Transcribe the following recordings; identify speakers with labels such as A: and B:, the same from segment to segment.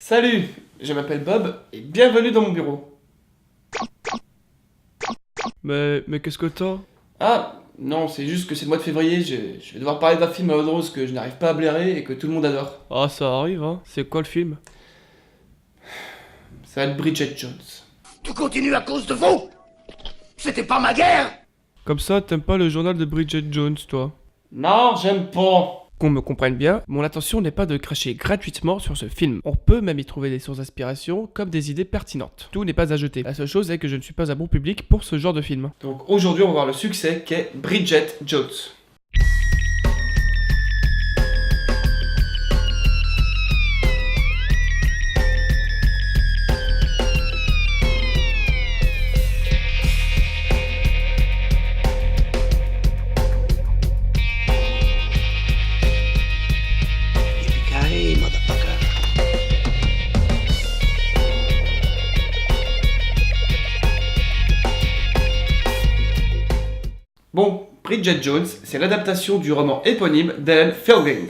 A: Salut, je m'appelle Bob et bienvenue dans mon bureau.
B: Mais qu'est-ce que t'as?
A: Ah, non, c'est juste que c'est le mois de février, je vais devoir parler d'un film à haute rose que je n'arrive pas à blairer et que tout le monde adore.
B: Ah, ça arrive, hein. C'est quoi le film?
A: Ça va être Bridget Jones.
C: Tout continue à cause de vous. C'était pas ma guerre.
B: Comme ça, t'aimes pas le journal de Bridget Jones, toi?
A: Non, j'aime pas.
B: Qu'on me comprenne bien, mon intention n'est pas de cracher gratuitement sur ce film. On peut même y trouver des sources d'inspiration comme des idées pertinentes. Tout n'est pas à jeter. La seule chose est que je ne suis pas un bon public pour ce genre de film.
A: Donc aujourd'hui, on va voir le succès qu'est Bridget Jones.
C: Yippee-ki-yay, motherfucker.
A: Bon, Bridget Jones, c'est l'adaptation du roman éponyme d'Ellen Fielding.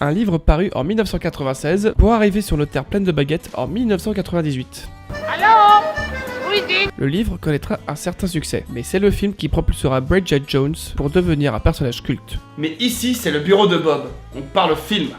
B: Un livre paru en 1996 pour arriver sur nos terres pleines de baguettes en 1998. Le livre connaîtra un certain succès, mais c'est le film qui propulsera Bridget Jones pour devenir un personnage culte.
A: Mais ici, c'est le bureau de Bob. On parle film.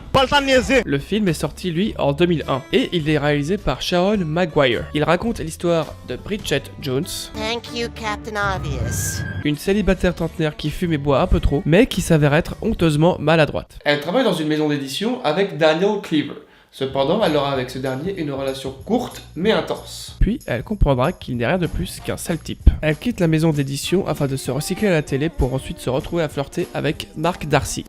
B: Le film est sorti lui en 2001 et il est réalisé par Sharon Maguire. Il raconte l'histoire de Bridget Jones,
D: Thank you, Captain Obvious.
B: une célibataire trentenaire qui fume et boit un peu trop, mais qui s'avère être honteusement maladroite.
A: Elle travaille dans une maison d'édition avec Daniel Cleaver. Cependant, elle aura avec ce dernier une relation courte mais intense.
B: Puis elle comprendra qu'il n'est rien de plus qu'un sale type. Elle quitte la maison d'édition afin de se recycler à la télé pour ensuite se retrouver à flirter avec Mark Darcy,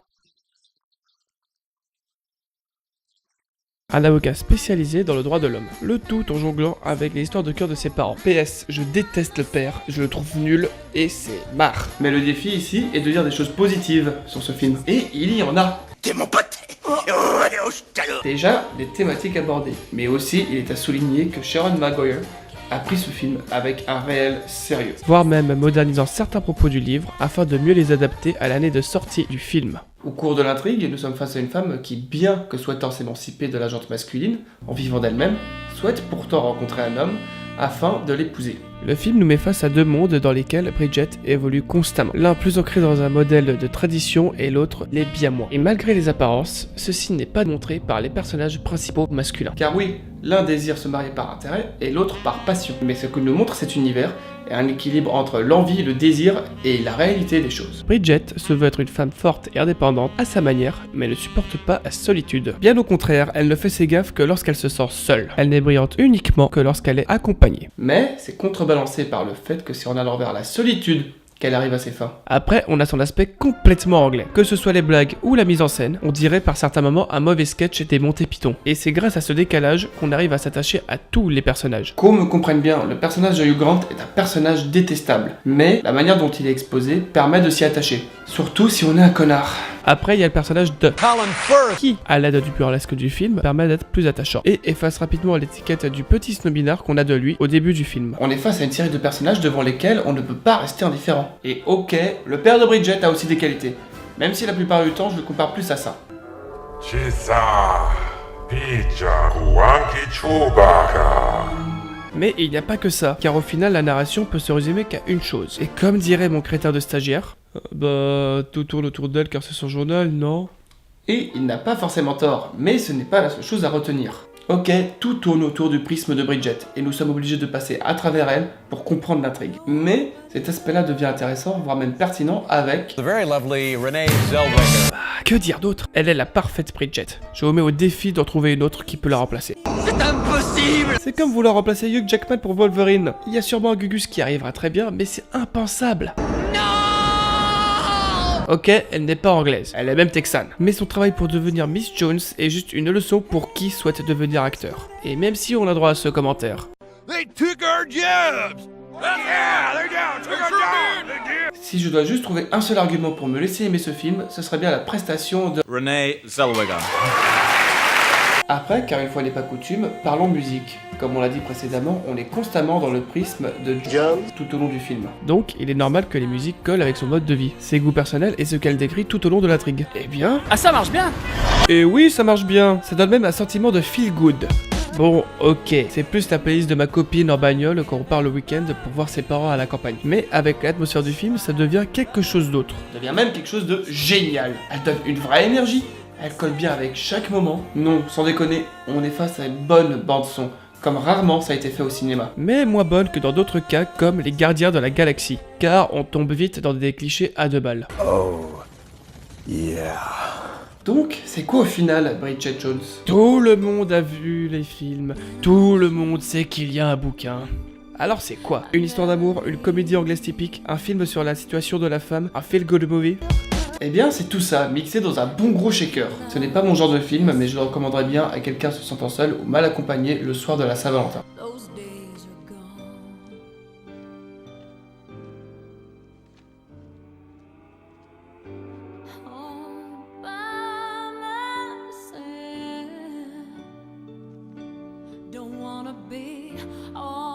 B: un avocat spécialisé dans le droit de l'homme. Le tout en jonglant avec les histoires de cœur de ses parents. PS, je déteste le père, je le trouve nul et c'est marre.
A: Mais le défi ici est de dire des choses positives sur ce film. Et il y en a.
C: T'es mon pote. Oh, allez, oh, alors.
A: Déjà, les thématiques abordées. Mais aussi, il est à souligner que Sharon Maguire a pris ce film avec un réel sérieux.
B: Voire même modernisant certains propos du livre afin de mieux les adapter à l'année de sortie du film.
A: Au cours de l'intrigue, nous sommes face à une femme qui, bien que souhaitant s'émanciper de la gente masculine, en vivant d'elle-même, souhaite pourtant rencontrer un homme afin de l'épouser.
B: Le film nous met face à deux mondes dans lesquels Bridget évolue constamment. L'un plus ancré dans un modèle de tradition et l'autre l'est bien moins. Et malgré les apparences, ceci n'est pas montré par les personnages principaux masculins.
A: Car oui, l'un désire se marier par intérêt et l'autre par passion. Mais ce que nous montre cet univers est un équilibre entre l'envie, le désir et la réalité des choses.
B: Bridget se veut être une femme forte et indépendante à sa manière, mais ne supporte pas la solitude. Bien au contraire, elle ne fait ses gaffes que lorsqu'elle se sent seule. Elle n'est brillante uniquement que lorsqu'elle est accompagnée.
A: Mais c'est contrebalancé par le fait que c'est en allant vers la solitude qu'elle arrive à ses fins.
B: Après, on a son aspect complètement anglais. Que ce soit les blagues ou la mise en scène, on dirait par certains moments un mauvais sketch des Monty Python. Et c'est grâce à ce décalage qu'on arrive à s'attacher à tous les personnages.
A: Qu'on me comprenne bien, le personnage de Hugh Grant est un personnage détestable. Mais la manière dont il est exposé permet de s'y attacher. Surtout si on est un connard.
B: Après, il y a le personnage de qui, à l'aide du burlesque du film, permet d'être plus attachant et efface rapidement l'étiquette du petit snobinard qu'on a de lui au début du film.
A: On est face à une série de personnages devant lesquels on ne peut pas rester indifférent. Et ok, le père de Bridget a aussi des qualités. Même si la plupart du temps je le compare plus à ça.
E: Chisa, Picha, Huanki Chewbacca.
B: Mais il n'y a pas que ça, car au final la narration peut se résumer qu'à une chose. Et comme dirait mon crétin de stagiaire, tout tourne autour d'elle car c'est son journal, non?
A: Et il n'a pas forcément tort, mais ce n'est pas la seule chose à retenir. Ok, tout tourne autour du prisme de Bridget, et nous sommes obligés de passer à travers elle pour comprendre l'intrigue. Mais cet aspect-là devient intéressant, voire même pertinent avec...
F: The very lovely Renee Zellweger.
B: Ah, que dire d'autre? Elle est la parfaite Bridget. Je vous mets au défi d'en trouver une autre qui peut la remplacer.
C: C'est impossible.
B: C'est comme vouloir remplacer Hugh Jackman pour Wolverine. Il y a sûrement un Gugus qui arrivera très bien, mais c'est impensable. Ok, elle n'est pas anglaise, elle est même texane. Mais son travail pour devenir Miss Jones est juste une leçon pour qui souhaite devenir acteur. Et même si on a droit à ce commentaire.
E: They took our jobs. Yeah, they took our jobs.
A: Si je dois juste trouver un seul argument pour me laisser aimer ce film, ce serait bien la prestation de...
F: Renee Zellweger.
A: Après, car une fois n'est pas coutume, parlons musique. Comme on l'a dit précédemment, on est constamment dans le prisme de Jones tout au long du film.
B: Donc, il est normal que les musiques collent avec son mode de vie, ses goûts personnels et ce qu'elle décrit tout au long de l'intrigue. Eh bien...
G: Ah, ça marche bien!
B: Et oui, ça marche bien. Ça donne même un sentiment de feel good. Bon, ok, c'est plus la playlist de ma copine en bagnole quand on part le week-end pour voir ses parents à la campagne. Mais avec l'atmosphère du film, ça devient quelque chose d'autre.
A: Ça devient même quelque chose de génial. Elle donne une vraie énergie. Elle colle bien avec chaque moment. Non, sans déconner, on est face à une bonne bande-son, comme rarement ça a été fait au cinéma.
B: Mais moins bonne que dans d'autres cas comme Les Gardiens de la Galaxie, car on tombe vite dans des clichés à 2 balles.
A: Donc, c'est quoi au final, Bridget Jones?
B: Tout le monde a vu les films, tout le monde sait qu'il y a un bouquin. Alors c'est quoi? Une histoire d'amour, une comédie anglaise typique, un film sur la situation de la femme, un feel-good movie?
A: Eh bien, c'est tout ça, mixé dans un bon gros shaker. Ce n'est pas mon genre de film, mais je le recommanderais bien à quelqu'un se sentant seul ou mal accompagné le soir de la Saint-Valentin.
G: Those days are gone. All by myself. Don't wanna be all